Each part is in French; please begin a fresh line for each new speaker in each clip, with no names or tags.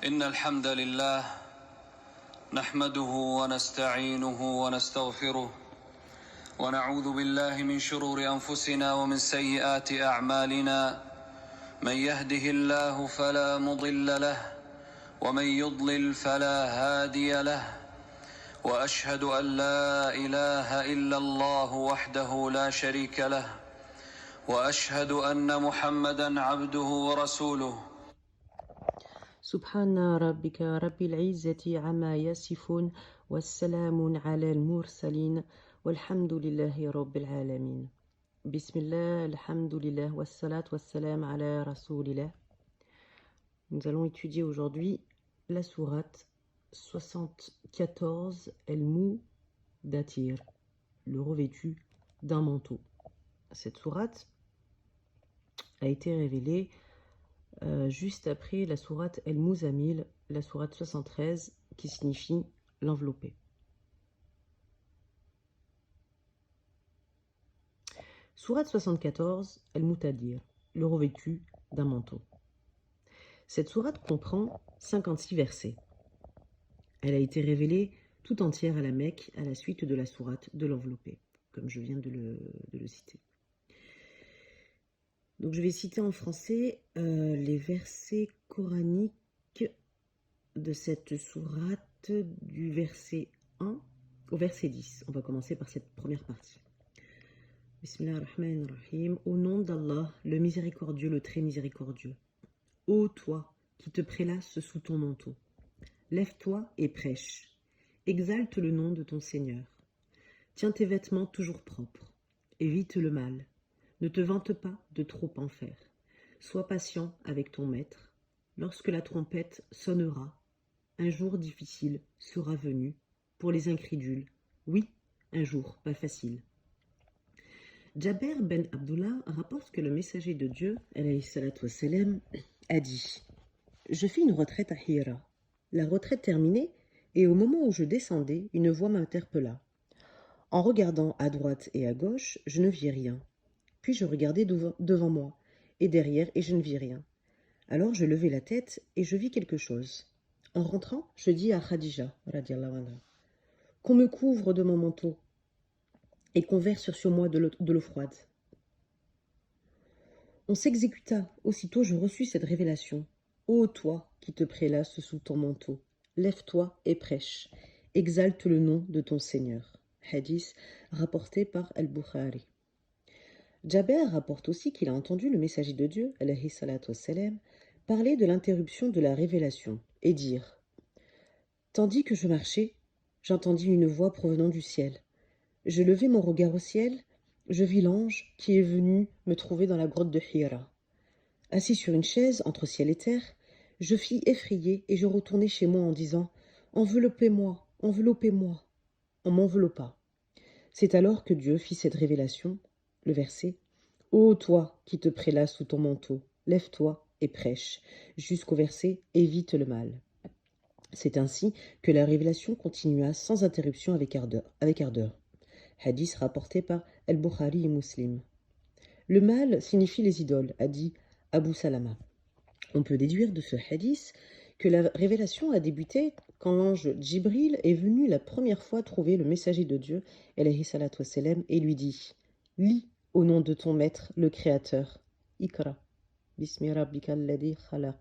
إن الحمد لله نحمده ونستعينه ونستغفره ونعوذ بالله من شرور أنفسنا ومن سيئات أعمالنا من يهده الله فلا مضل له ومن يضلل فلا هادي له وأشهد أن لا إله إلا الله وحده لا شريك له وأشهد أن محمدًا عبده ورسوله
سبحان ربك رب العزة عما يصفون والسلام على المرسلين والحمد لله رب العالمين. بسم الله, alhamdulillah, wassalat wassalam ala rasoulillah. Nous allons étudier aujourd'hui la sourate 74, El-Moudathir, le revêtu d'un manteau. Cette sourate a été révélée juste après la sourate El-Mouzamil, la sourate 73, qui signifie l'enveloppé. Sourate 74, El-Moutadir, le revêtu d'un manteau. Cette sourate comprend 56 versets. Elle a été révélée tout entière à la Mecque à la suite de la sourate de l'enveloppé, comme je viens de le citer. Donc je vais citer en français les versets coraniques de cette sourate du verset 1 au verset 10. On va commencer par cette première partie. Bismillahirrahmanirrahim. Au nom d'Allah, le miséricordieux, le très miséricordieux. Ô toi qui te prélasses sous ton manteau, lève-toi et prêche. Exalte le nom de ton Seigneur. Tiens tes vêtements toujours propres. Évite le mal. Ne te vante pas de trop en faire. Sois patient avec ton maître. Lorsque la trompette sonnera, un jour difficile sera venu pour les incrédules. Oui, un jour pas facile. Jaber ben Abdullah rapporte que le messager de Dieu, alayhi salatu wassalam, a dit « Je fis une retraite à Hira. La retraite terminée, et au moment où je descendais, une voix m'interpella. En regardant à droite et à gauche, je ne vis rien. Puis je regardai devant moi, et derrière, et je ne vis rien. Alors je levai la tête, et je vis quelque chose. En rentrant, je dis à Khadija, radiallahu anha, qu'on me couvre de mon manteau, et qu'on verse sur moi de l'eau froide. On s'exécuta, aussitôt je reçus cette révélation. Ô toi qui te prélasses sous ton manteau, lève-toi et prêche, exalte le nom de ton Seigneur. Hadith rapporté par Al-Bukhari. Jaber rapporte aussi qu'il a entendu le messager de Dieu, alayhi salatu wassalam, parler de l'interruption de la révélation et dire « Tandis que je marchais, j'entendis une voix provenant du ciel. Je levai mon regard au ciel, je vis l'ange qui est venu me trouver dans la grotte de Hira. Assis sur une chaise entre ciel et terre, je fis effrayé et je retournai chez moi en disant « Enveloppez-moi, enveloppez-moi ». On m'enveloppa. C'est alors que Dieu fit cette révélation. Le verset « Ô toi qui te prélasses sous ton manteau, lève-toi et prêche » jusqu'au verset « Évite le mal ». C'est ainsi que la révélation continua sans interruption avec ardeur. Hadith rapporté par Al-Bukhari et Muslim. Le mal signifie les idoles, a dit Abu Salama. On peut déduire de ce hadith que la révélation a débuté quand l'ange Djibril est venu la première fois trouver le messager de Dieu, alayhi salatu wassalam, et lui dit « Lis au nom de ton maître, le Créateur. Ikra. Bismi rabbika alladhi khalaq. »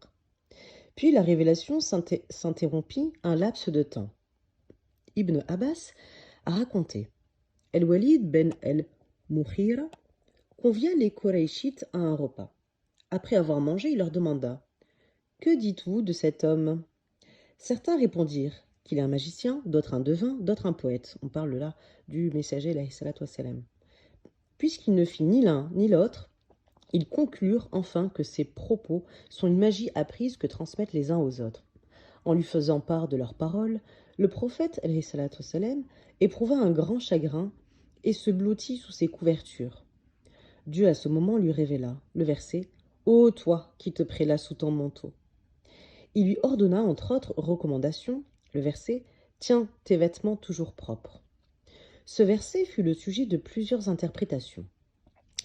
Puis la révélation s'interrompit un laps de temps. Ibn Abbas a raconté El-Walid ben el-Mukhira convia les Koraïchites à un repas. Après avoir mangé, il leur demanda « Que dites-vous de cet homme ?» Certains répondirent qu'il est un magicien, d'autres un devin, d'autres un poète. On parle là du messager alayhi salatu wassalam. Puisqu'il ne fit ni l'un ni l'autre, ils conclurent enfin que ces propos sont une magie apprise que transmettent les uns aux autres. En lui faisant part de leurs paroles, le prophète alayhi salatu wassalam éprouva un grand chagrin et se blottit sous ses couvertures. Dieu à ce moment lui révéla le verset « Ô toi qui te prélasses sous ton manteau ». Il lui ordonna entre autres recommandations le verset « Tiens tes vêtements toujours propres ». Ce verset fut le sujet de plusieurs interprétations.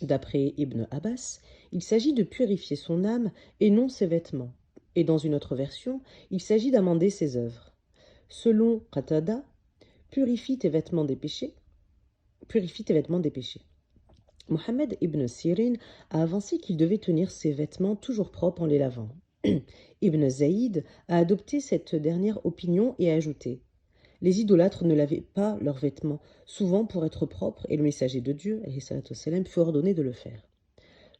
D'après Ibn Abbas, il s'agit de purifier son âme et non ses vêtements. Et dans une autre version, il s'agit d'amender ses œuvres. Selon Qatada, purifie tes vêtements des péchés. Mohammed ibn Sirin a avancé qu'il devait tenir ses vêtements toujours propres en les lavant. Ibn Zaïd a adopté cette dernière opinion et a ajouté: les idolâtres ne lavaient pas leurs vêtements, souvent pour être propres, et le messager de Dieu, alayhi salatu wassalam, fut ordonné de le faire.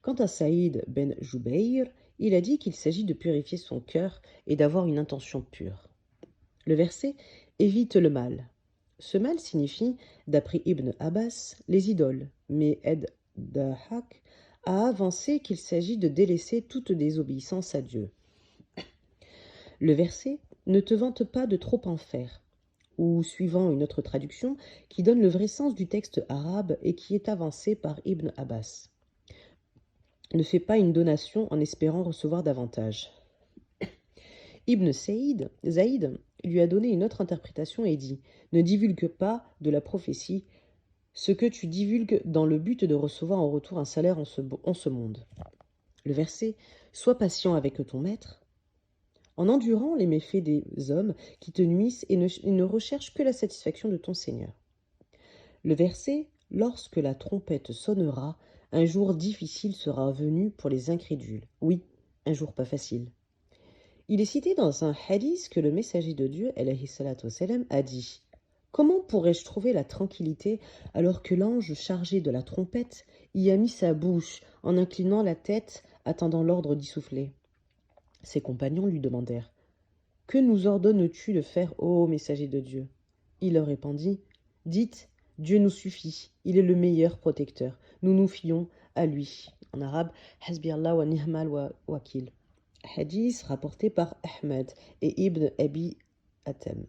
Quant à Saïd ben Jubayr, il a dit qu'il s'agit de purifier son cœur et d'avoir une intention pure. Le verset évite le mal. Ce mal signifie, d'après Ibn Abbas, les idoles, mais Ed Dahak a avancé qu'il s'agit de délaisser toute désobéissance à Dieu. Le verset ne te vante pas de trop en faire, ou suivant une autre traduction qui donne le vrai sens du texte arabe et qui est avancé par Ibn Abbas. Ne fais pas une donation en espérant recevoir davantage. Ibn Zaïd lui a donné une autre interprétation et dit: ne divulgue pas de la prophétie ce que tu divulgues dans le but de recevoir en retour un salaire en ce monde. Le verset: sois patient avec ton maître, en endurant les méfaits des hommes qui te nuisent et ne recherchent que la satisfaction de ton Seigneur. Le verset: lorsque la trompette sonnera, un jour difficile sera venu pour les incrédules. Oui, un jour pas facile. Il est cité dans un hadith que le messager de Dieu, alayhi salatu wassalam, a dit: comment pourrais-je trouver la tranquillité alors que l'ange chargé de la trompette y a mis sa bouche en inclinant la tête, attendant l'ordre d'y souffler? Ses compagnons lui demandèrent: que nous ordonnes-tu de faire, ô messager de Dieu? Il leur répondit: dites, Dieu nous suffit, il est le meilleur protecteur, nous nous fions à lui. En arabe, Hasbi Allah wa ni'mal wakil. Hadith rapporté par Ahmed et Ibn Abi Hatem.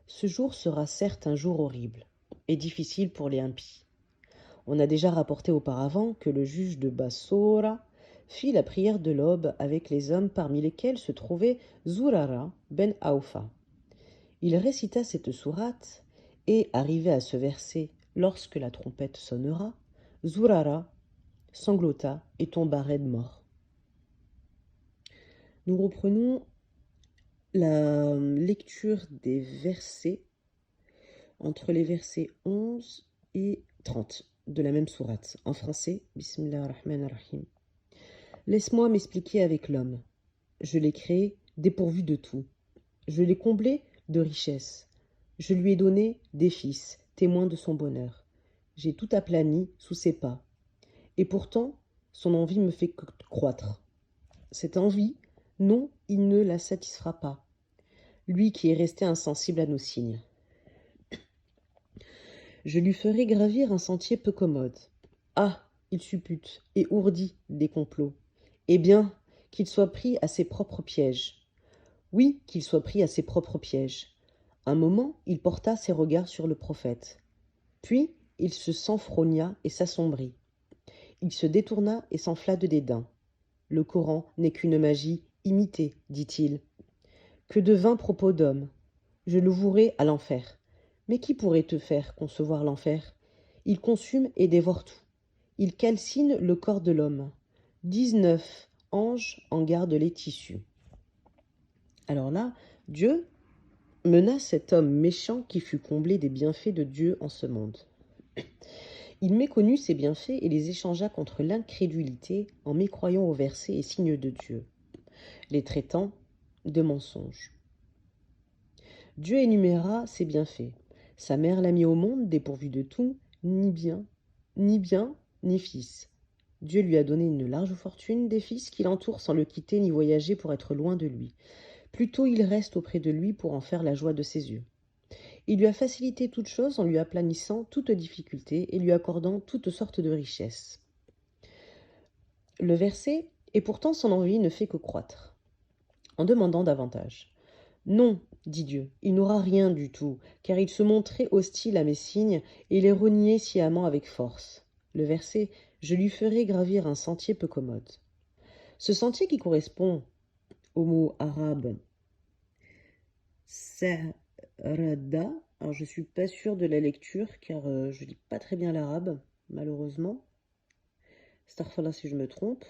Ce jour sera certes un jour horrible et difficile pour les impies. On a déjà rapporté auparavant que le juge de Bassora fit la prière de l'aube avec les hommes parmi lesquels se trouvait Zurara ben Aoufa. Il récita cette sourate et, arrivé à ce verset, lorsque la trompette sonnera, Zurara sanglota et tomba raide mort. Nous reprenons la lecture des versets entre les versets 11 et 30 de la même sourate. En français, Bismillah ar-Rahman ar-Rahim. Laisse-moi m'expliquer avec l'homme. Je l'ai créé dépourvu de tout. Je l'ai comblé de richesses. Je lui ai donné des fils, témoins de son bonheur. J'ai tout aplani sous ses pas. Et pourtant, son envie me fait croître. Cette envie, non, il ne la satisfera pas. Lui qui est resté insensible à nos signes. Je lui ferai gravir un sentier peu commode. Ah, il suppute et ourdit des complots. Eh bien, qu'il soit pris à ses propres pièges. Oui, qu'il soit pris à ses propres pièges. Un moment, il porta ses regards sur le prophète. Puis, il se s'enfrogna et s'assombrit. Il se détourna et s'enfla de dédain. Le Coran n'est qu'une magie imitée, dit-il. Que de vains propos d'hommes. Je le vouerai à l'enfer. Mais qui pourrait te faire concevoir l'enfer? Il consume et dévore tout. Il calcine le corps de l'homme. 19 anges en gardent les tissus. Alors là, Dieu mena cet homme méchant qui fut comblé des bienfaits de Dieu en ce monde. Il méconnut ces bienfaits et les échangea contre l'incrédulité en mécroyant aux versets et signes de Dieu, les traitant de mensonges. Dieu énuméra ses bienfaits. Sa mère l'a mis au monde dépourvu de tout, ni bien, ni fils. Dieu lui a donné une large fortune, des fils qui l'entourent sans le quitter ni voyager pour être loin de lui. Plutôt il reste auprès de lui pour en faire la joie de ses yeux. Il lui a facilité toutes choses en lui aplanissant toute difficulté et lui accordant toutes sortes de richesses. Le verset: et pourtant son envie ne fait que croître, en demandant davantage. Non, dit Dieu, il n'aura rien du tout, car il se montrait hostile à mes signes et les reniait sciemment avec force. Le verset: je lui ferai gravir un sentier peu commode. Ce sentier qui correspond au mot arabe Sarada, alors je suis pas sûre de la lecture car je lis pas très bien l'arabe, malheureusement. Astaghfirullah si je me trompe.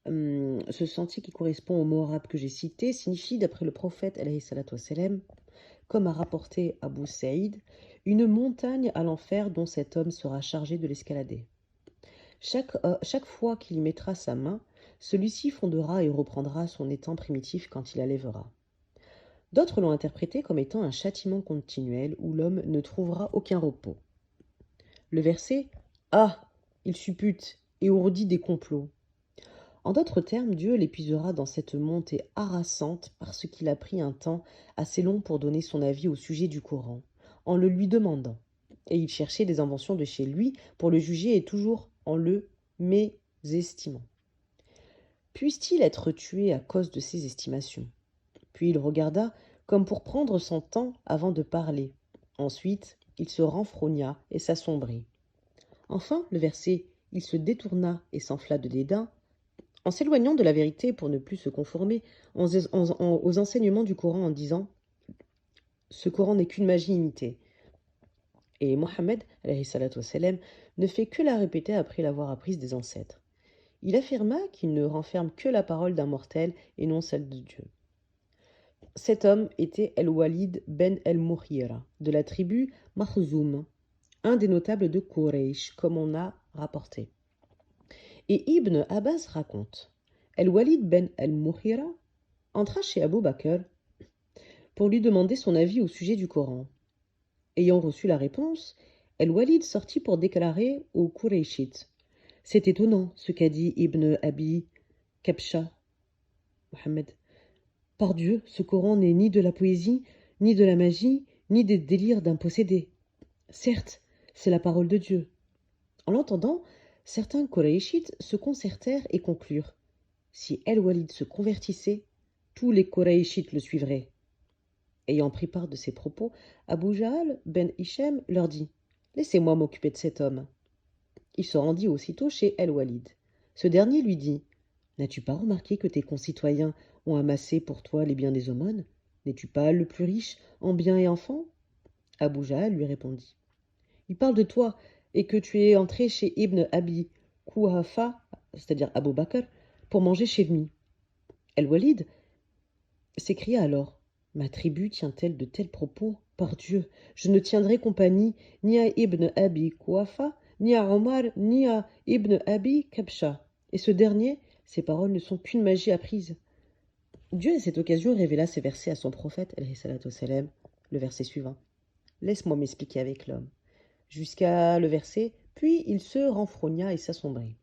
Ce sentier qui correspond au mot arabe que j'ai cité signifie, d'après le prophète, alayhi salatu wassalam, comme a rapporté Abu Saïd, une montagne à l'enfer dont cet homme sera chargé de l'escalader. Chaque fois qu'il y mettra sa main, celui-ci fondera et reprendra son étang primitif quand il la lèvera. D'autres l'ont interprété comme étant un châtiment continuel où l'homme ne trouvera aucun repos. Le verset « Ah, il suppute et ourdit des complots ». En d'autres termes, Dieu l'épuisera dans cette montée harassante parce qu'il a pris un temps assez long pour donner son avis au sujet du Coran, en le lui demandant. Et il cherchait des inventions de chez lui pour le juger et toujours en le mésestimant. Puisse-t-il être tué à cause de ses estimations? Puis il regarda comme pour prendre son temps avant de parler. Ensuite, il se renfrogna et s'assombrit. Enfin, le verset « Il se détourna et s'enfla de dédain » en s'éloignant de la vérité pour ne plus se conformer aux enseignements du Coran en disant « Ce Coran n'est qu'une magie imitée ». Et Mohammed, alayhi salatu wassalam, ne fait que la répéter après l'avoir apprise des ancêtres. Il affirma qu'il ne renferme que la parole d'un mortel et non celle de Dieu. Cet homme était El-Walid ben El-Mughira, de la tribu Makhzoum, un des notables de Quraysh, comme on a rapporté. Et Ibn Abbas raconte, El-Walid ben El-Mughira entra chez Abu Bakr pour lui demander son avis au sujet du Coran. Ayant reçu la réponse, El-Walid sortit pour déclarer aux Qurayshites. C'est étonnant ce qu'a dit Ibn Abi Kabsha, Mohammed. Par Dieu, ce Coran n'est ni de la poésie, ni de la magie, ni des délires d'un possédé. Certes, c'est la parole de Dieu. En l'entendant, certains Qurayshites se concertèrent et conclurent. Si El-Walid se convertissait, tous les Qurayshites le suivraient. Ayant pris part de ces propos, Abu Jahl ben Hichem leur dit « Laissez-moi m'occuper de cet homme. » Il se rendit aussitôt chez El-Walid. Ce dernier lui dit « N'as-tu pas remarqué que tes concitoyens ont amassé pour toi les biens des aumônes? N'es-tu pas le plus riche en biens et enfants ?» Abu Jahl lui répondit « Il parle de toi et que tu es entré chez Ibn Abi Quhafa, c'est-à-dire Abu Bakr, pour manger chez lui. » El-Walid s'écria alors « Ma tribu tient-elle de tels propos? Par Dieu, je ne tiendrai compagnie ni à Ibn Abi Quhafa, ni à Omar, ni à Ibn Abi Kabsha. Et ce dernier, ses paroles ne sont qu'une magie apprise. » Dieu à cette occasion révéla ces versets à son prophète, alayhi salatu wassalam, le verset suivant. Laisse-moi m'expliquer avec l'homme. Jusqu'à le verset, puis il se renfrogna et s'assombrit.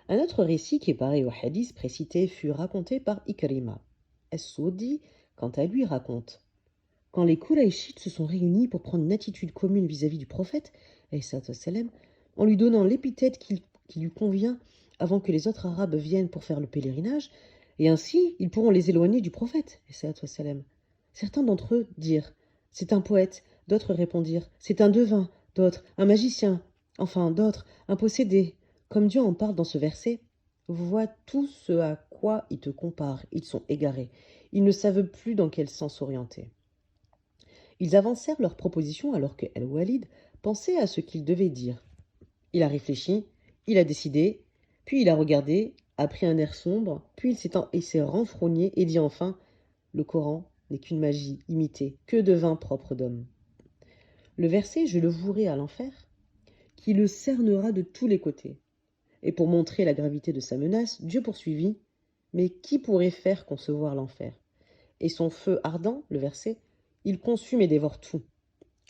Un autre récit qui est pareil au hadith précité fut raconté par Ikrima. As-Soudi, quant à lui, raconte quand les Qurayshites se sont réunis pour prendre une attitude commune vis-à-vis du prophète, en lui donnant l'épithète qui lui convient avant que les autres Arabes viennent pour faire le pèlerinage, et ainsi ils pourront les éloigner du prophète. Certains d'entre eux dirent « C'est un poète », d'autres répondirent « C'est un devin », d'autres « Un magicien », enfin d'autres « Un possédé ». Comme Dieu en parle dans ce verset, vois tout ce à quoi ils te comparent, ils sont égarés, ils ne savent plus dans quel sens s'orienter. Ils avancèrent leur proposition alors que El-Walid pensait à ce qu'il devait dire. Il a réfléchi, il a décidé, puis il a regardé, a pris un air sombre, puis il s'est renfrogné et dit enfin « Le Coran n'est qu'une magie imitée, que de vin propre d'homme. » Le verset « Je le vouerai à l'enfer » qui le cernera de tous les côtés. Et pour montrer la gravité de sa menace, Dieu poursuivit « Mais qui pourrait faire concevoir l'enfer ?» Et son feu ardent, le verset, il consume et dévore tout,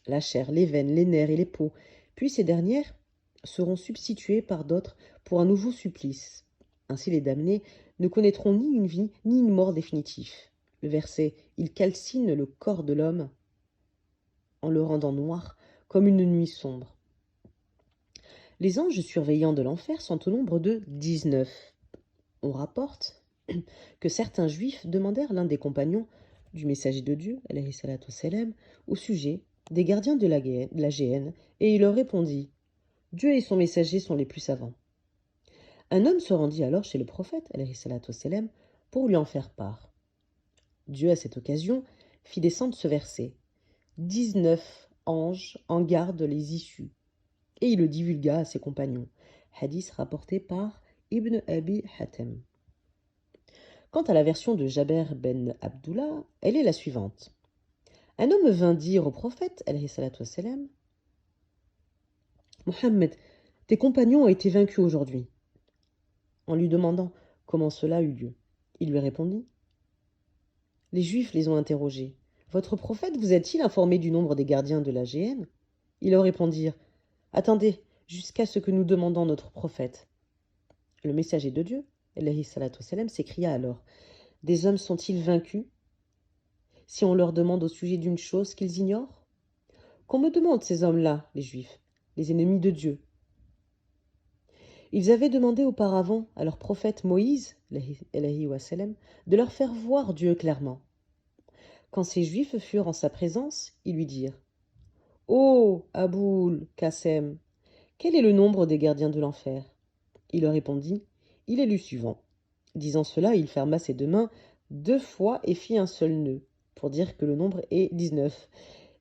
la chair, les veines, les nerfs et les peaux, puis ces dernières seront substituées par d'autres pour un nouveau supplice. Ainsi les damnés ne connaîtront ni une vie ni une mort définitive. Le verset « Il calcine le corps de l'homme en le rendant noir comme une nuit sombre. » Les anges surveillants de l'enfer sont au nombre de 19. On rapporte que certains juifs demandèrent l'un des compagnons du messager de Dieu, alayhi salatu wassalam, au sujet des gardiens de la géhenne, et il leur répondit « Dieu et son messager sont les plus savants. » Un homme se rendit alors chez le prophète, alayhi salatu wassalam, pour lui en faire part. Dieu, à cette occasion, fit descendre ce verset « 19 anges en gardent les issues » et il le divulgua à ses compagnons. Hadith rapporté par ibn Abi Hatem. Quant à la version de Jaber ben Abdullah, elle est la suivante. Un homme vint dire au prophète, alayhi salatu wassalam, Mohammed, tes compagnons ont été vaincus aujourd'hui. En lui demandant comment cela eut lieu, il lui répondit, les Juifs les ont interrogés. Votre prophète vous a-t-il informé du nombre des gardiens de la géhenne? Ils leur répondirent, attendez, jusqu'à ce que nous demandons notre prophète. Le messager de Dieu, alayhi salatu wassalam, s'écria alors, des hommes sont-ils vaincus si on leur demande au sujet d'une chose qu'ils ignorent? Qu'on me demande ces hommes-là, les Juifs, les ennemis de Dieu. Ils avaient demandé auparavant à leur prophète Moïse, alayhi wa sallam, de leur faire voir Dieu clairement. Quand ces Juifs furent en sa présence, ils lui dirent « Ô Aboul Qassem, quel est le nombre des gardiens de l'enfer » Il leur répondit « Il est le suivant. » Disant cela, il ferma ses deux mains 2 fois et fit un seul nœud, pour dire que le nombre est 19,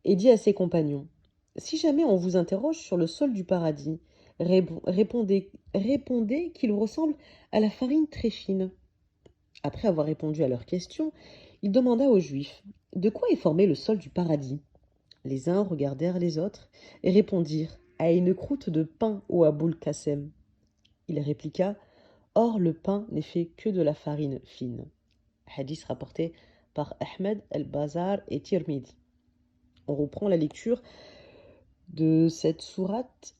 et dit à ses compagnons « Si jamais on vous interroge sur le sol du paradis, répondez qu'il ressemble à la farine très fine. » Après avoir répondu à leurs questions, il demanda aux Juifs « De quoi est formé le sol du paradis ?» Les uns regardèrent les autres et répondirent « À une croûte de pain, ô Aboul Qassem. » Il répliqua « Or le pain n'est fait que de la farine fine. » Hadith rapporté par Ahmed al-Bazar et Tirmidhi. On reprend la lecture de cette sourate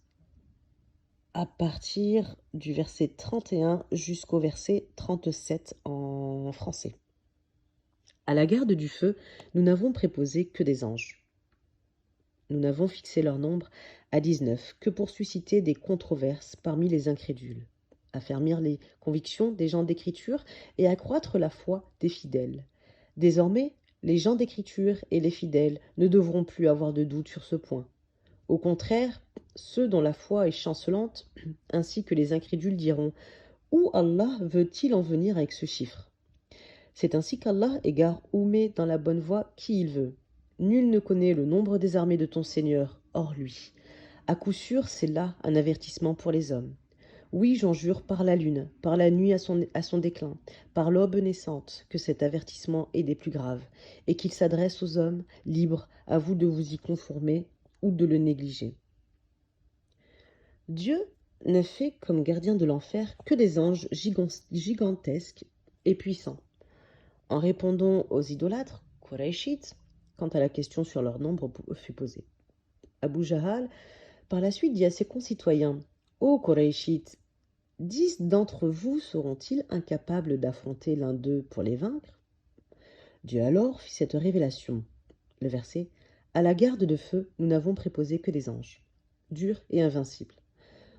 à partir du verset 31 jusqu'au verset 37 en français. À la garde du feu, nous n'avons préposé que des anges. Nous n'avons fixé leur nombre à 19 que pour susciter des controverses parmi les incrédules, affermir les convictions des gens d'écriture et accroître la foi des fidèles. Désormais, les gens d'écriture et les fidèles ne devront plus avoir de doute sur ce point. Au contraire, ceux dont la foi est chancelante, ainsi que les incrédules diront « Où Allah veut-il en venir avec ce chiffre ?» C'est ainsi qu'Allah égare ou met dans la bonne voie qui il veut. Nul ne connaît le nombre des armées de ton Seigneur, hors lui. À coup sûr, c'est là un avertissement pour les hommes. Oui, j'en jure par la lune, par la nuit à son déclin, par l'aube naissante, que cet avertissement est des plus graves, et qu'il s'adresse aux hommes, libres, à vous de vous y conformer ou de le négliger. Dieu ne fait comme gardien de l'enfer que des anges gigantesques et puissants. En répondant aux idolâtres, Qurayshites, quant à la question sur leur nombre fut posée. Abu Jahal, par la suite, dit à ses concitoyens, « Ô Qurayshites, 10 d'entre vous seront-ils incapables d'affronter l'un d'eux pour les vaincre ?» Dieu alors fit cette révélation. Le verset « À la garde de feu, nous n'avons préposé que des anges, durs et invincibles. »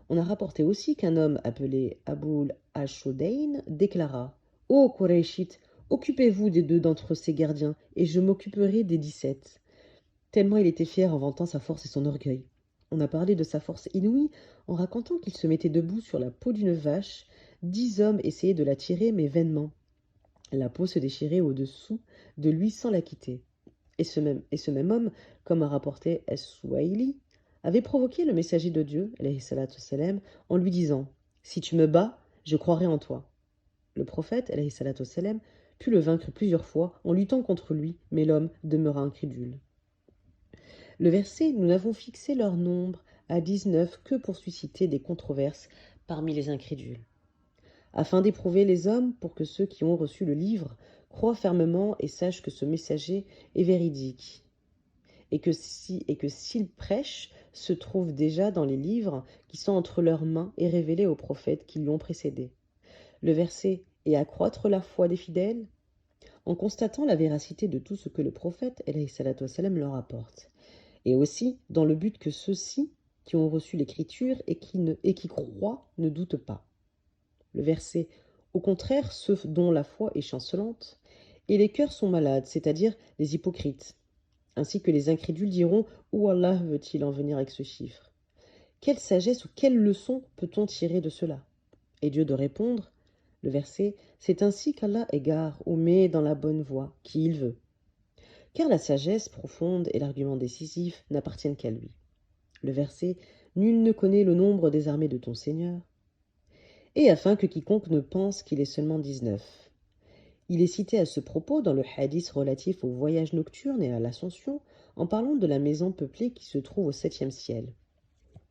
On a rapporté aussi qu'un homme appelé Aboul al-Shudayn déclara « Ô Qurayshites, occupez-vous des 2 d'entre ces gardiens, et je m'occuperai des 17. » Tellement il était fier en vantant sa force et son orgueil. On a parlé de sa force inouïe en racontant qu'il se mettait debout sur la peau d'une vache. 10 hommes essayaient de la tirer, mais vainement. La peau se déchirait au-dessous de lui sans la quitter. Et ce même homme, comme a rapporté Es-Souaïli, avait provoqué le messager de Dieu, alayhi salatu wassalam, en lui disant « Si tu me bats, je croirai en toi. » Le prophète, alayhi salatu wassalam, put le vaincre plusieurs fois en luttant contre lui, mais l'homme demeura incrédule. Le verset « Nous n'avons fixé leur nombre à 19 que pour susciter des controverses parmi les incrédules. » Afin d'éprouver les hommes pour que ceux qui ont reçu le livre croient fermement et sachent que ce messager est véridique. Et que s'il prêche, se trouve déjà dans les livres qui sont entre leurs mains et révélés aux prophètes qui l'ont précédé. Le verset « Et accroître la foi des fidèles » en constatant la véracité de tout ce que le prophète alayhi salatu wassalam leur apporte. Et aussi dans le but que ceux-ci qui ont reçu l'écriture et qui croient ne doutent pas. Le verset « Au contraire, ceux dont la foi est chancelante, et les cœurs sont malades, c'est-à-dire les hypocrites. » Ainsi que les incrédules diront « Où Allah veut-il en venir avec ce chiffre ?» Quelle sagesse ou quelle leçon peut-on tirer de cela? Et Dieu de répondre, le verset « C'est ainsi qu'Allah égare ou met dans la bonne voie qui il veut. » Car la sagesse profonde et l'argument décisif n'appartiennent qu'à lui. Le verset « Nul ne connaît le nombre des armées de ton Seigneur. » et afin que quiconque ne pense qu'il est seulement 19. Il est cité à ce propos dans le hadith relatif au voyage nocturne et à l'ascension, en parlant de la maison peuplée qui se trouve au 7e ciel.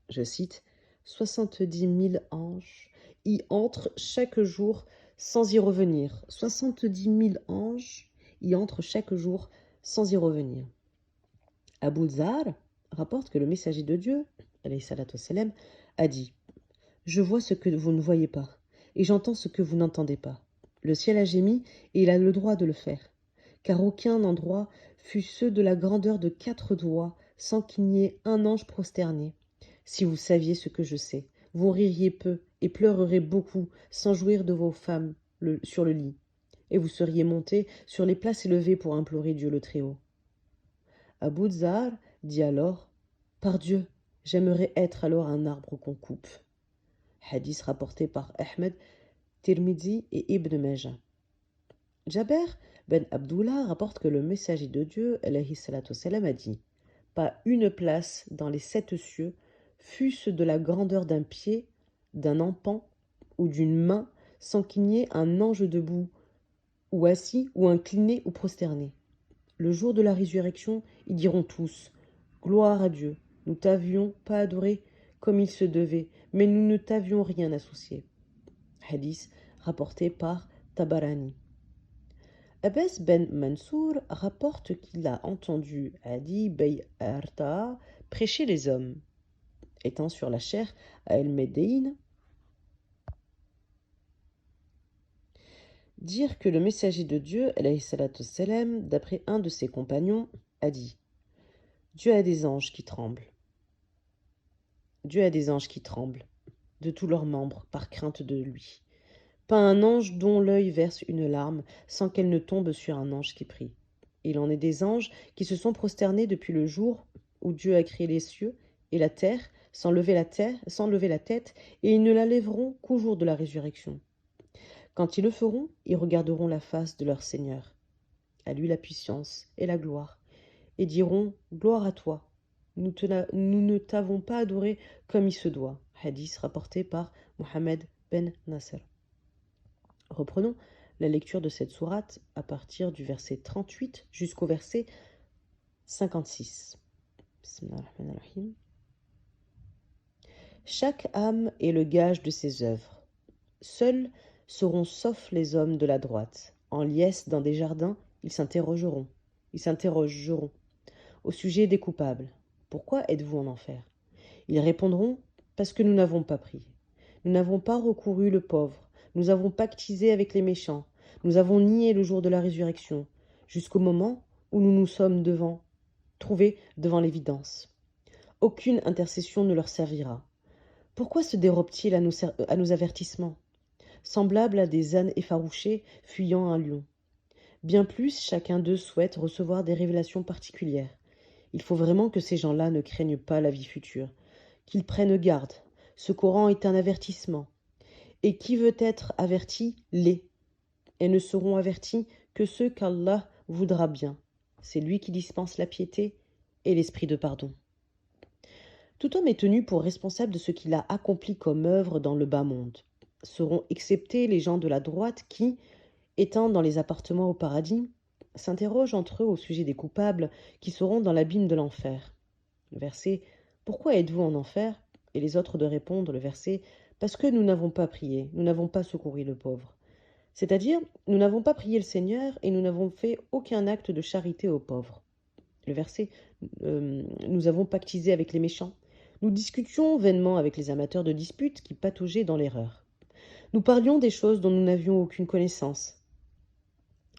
Je cite, 70 000 anges y entrent chaque jour sans y revenir. 70 000 anges y entrent chaque jour sans y revenir. Abu Dhar rapporte que le messager de Dieu, alayhi salatu wassalam, a dit « Je vois ce que vous ne voyez pas, et j'entends ce que vous n'entendez pas. Le ciel a gémi, et il a le droit de le faire, car aucun endroit fut ceux de la grandeur de 4 doigts, sans qu'il n'y ait un ange prosterné. Si vous saviez ce que je sais, vous ririez peu et pleurerez beaucoup sans jouir de vos femmes sur le lit, et vous seriez montés sur les places élevées pour implorer Dieu le Très-Haut. » Abu Dhar dit alors « Par Dieu, j'aimerais être alors un arbre qu'on coupe. » Hadith rapporté par Ahmed, Tirmidhi et Ibn Majah. Jaber ben Abdullah rapporte que le messager de Dieu, alayhi salatu wassalam, a dit « Pas une place dans les 7 cieux, fût-ce de la grandeur d'un pied, d'un empan ou d'une main, sans qu'il n'y ait un ange debout, ou assis, ou incliné, ou prosterné. Le jour de la résurrection, ils diront tous « Gloire à Dieu, nous t'avions pas adoré comme il se devait, mais nous ne t'avions rien associé. » Hadith rapporté par Tabarani. Abbas ben Mansour rapporte qu'il a entendu Adi Bey Arta prêcher les hommes. Étant sur la chair à El-Médéine, dire que le messager de Dieu, alayhi salatu wassalam, d'après un de ses compagnons, a dit « Dieu a des anges qui tremblent. Dieu a des anges qui tremblent de tous leurs membres par crainte de lui. Pas un ange dont l'œil verse une larme sans qu'elle ne tombe sur un ange qui prie. Il en est des anges qui se sont prosternés depuis le jour où Dieu a créé les cieux et la terre, sans lever la tête, et ils ne la lèveront qu'au jour de la résurrection. Quand ils le feront, ils regarderont la face de leur Seigneur. À lui la puissance et la gloire, et diront « Gloire à toi, nous ne t'avons pas adoré comme il se doit. » Hadith rapporté par Mohammed ben Nasser. Reprenons la lecture de cette sourate à partir du verset 38 jusqu'au verset 56. Bismillahirrahmanirrahim. Chaque âme est le gage de ses œuvres. Seuls seront saufs les hommes de la droite. En liesse dans des jardins, ils s'interrogeront au sujet des coupables. Pourquoi êtes-vous en enfer? Ils répondront, parce que nous n'avons pas prié. Nous n'avons pas recouru le pauvre. Nous avons pactisé avec les méchants. Nous avons nié le jour de la résurrection, jusqu'au moment où nous nous sommes trouvés devant l'évidence. Aucune intercession ne leur servira. Pourquoi se dérobent-ils à nos avertissements, semblables à des ânes effarouchés fuyant un lion? Bien plus, chacun d'eux souhaite recevoir des révélations particulières. Il faut vraiment que ces gens-là ne craignent pas la vie future, qu'ils prennent garde. Ce Coran est un avertissement. Et qui veut être averti, l'est. Et ne seront avertis que ceux qu'Allah voudra bien. C'est lui qui dispense la piété et l'esprit de pardon. Tout homme est tenu pour responsable de ce qu'il a accompli comme œuvre dans le bas monde. Seront exceptés les gens de la droite qui, étant dans les appartements au paradis, s'interrogent entre eux au sujet des coupables qui seront dans l'abîme de l'enfer. Le verset « Pourquoi êtes-vous en enfer ?» et les autres de répondre, le verset « Parce que nous n'avons pas prié, nous n'avons pas secouru le pauvre. » C'est-à-dire, nous n'avons pas prié le Seigneur et nous n'avons fait aucun acte de charité aux pauvres. Le verset « Nous avons pactisé avec les méchants. Nous discutions vainement avec les amateurs de disputes qui pataugeaient dans l'erreur. Nous parlions des choses dont nous n'avions aucune connaissance. »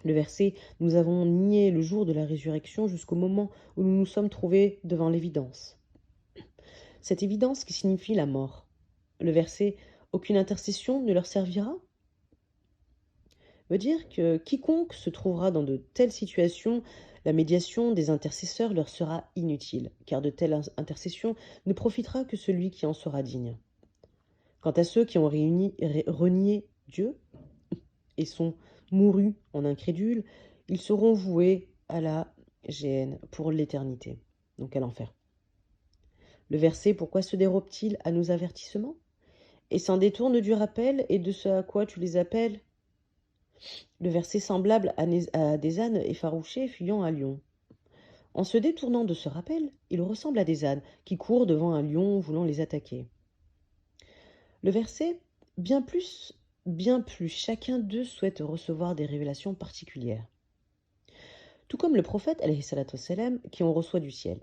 Le verset « Nous avons nié le jour de la résurrection jusqu'au moment où nous nous sommes trouvés devant l'évidence. » Cette évidence qui signifie la mort. Le verset « Aucune intercession ne leur servira » veut dire que quiconque se trouvera dans de telles situations, la médiation des intercesseurs leur sera inutile, car de telles intercessions ne profitera que celui qui en sera digne. Quant à ceux qui ont renié Dieu et sont mourus en incrédules, ils seront voués à la géhenne pour l'éternité, donc à l'enfer. Le verset « Pourquoi se dérobent-ils à nos avertissements » et s'en détournent du rappel et de ce à quoi tu les appelles. Le verset semblable à des ânes effarouchés fuyant un lion. En se détournant de ce rappel, il ressemble à des ânes qui courent devant un lion voulant les attaquer. Le verset, bien plus, chacun d'eux souhaite recevoir des révélations particulières. Tout comme le prophète, alayhi salatu wassalam, qui en reçoit du ciel.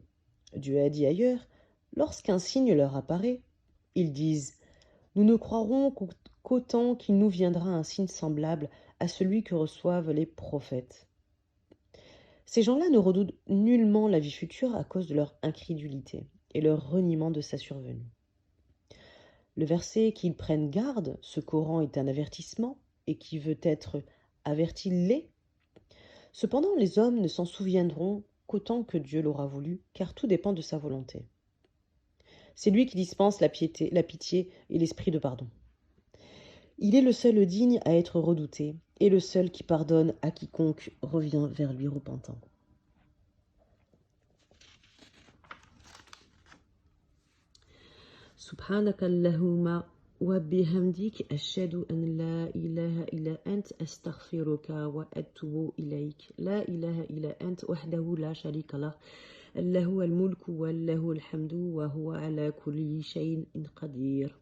Dieu a dit ailleurs, lorsqu'un signe leur apparaît, ils disent « Nous ne croirons qu'autant qu'il nous viendra un signe semblable à celui que reçoivent les prophètes. » Ces gens-là ne redoutent nullement la vie future à cause de leur incrédulité et leur reniement de sa survenue. Le verset qu'ils prennent garde, ce Coran est un avertissement et qui veut être averti l'est. Cependant, les hommes ne s'en souviendront qu'autant que Dieu l'aura voulu, car tout dépend de sa volonté. C'est lui qui dispense la pitié et l'esprit de pardon. Il est le seul digne à être redouté et le seul qui pardonne à quiconque revient vers lui repentant. Subhanaka Allahumma wa bihamdik ashhadu an la ilaha illa ant astaghfiruka wa atubu ilayk. La ilaha illa ant wahdahu la sharika lah. Allahu al-mulku wa lahu al-hamdu wa huwa ala kulli shay'in qadir.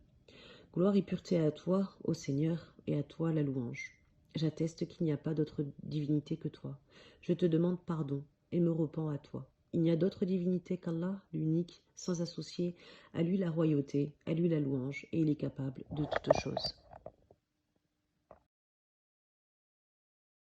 Gloire et pureté à toi, ô Seigneur, et à toi la louange. J'atteste qu'il n'y a pas d'autre divinité que toi. Je te demande pardon et me repens à toi. Il n'y a d'autre divinité qu'Allah, l'unique, sans associer, à lui la royauté, à lui la louange, et il est capable de toutes choses.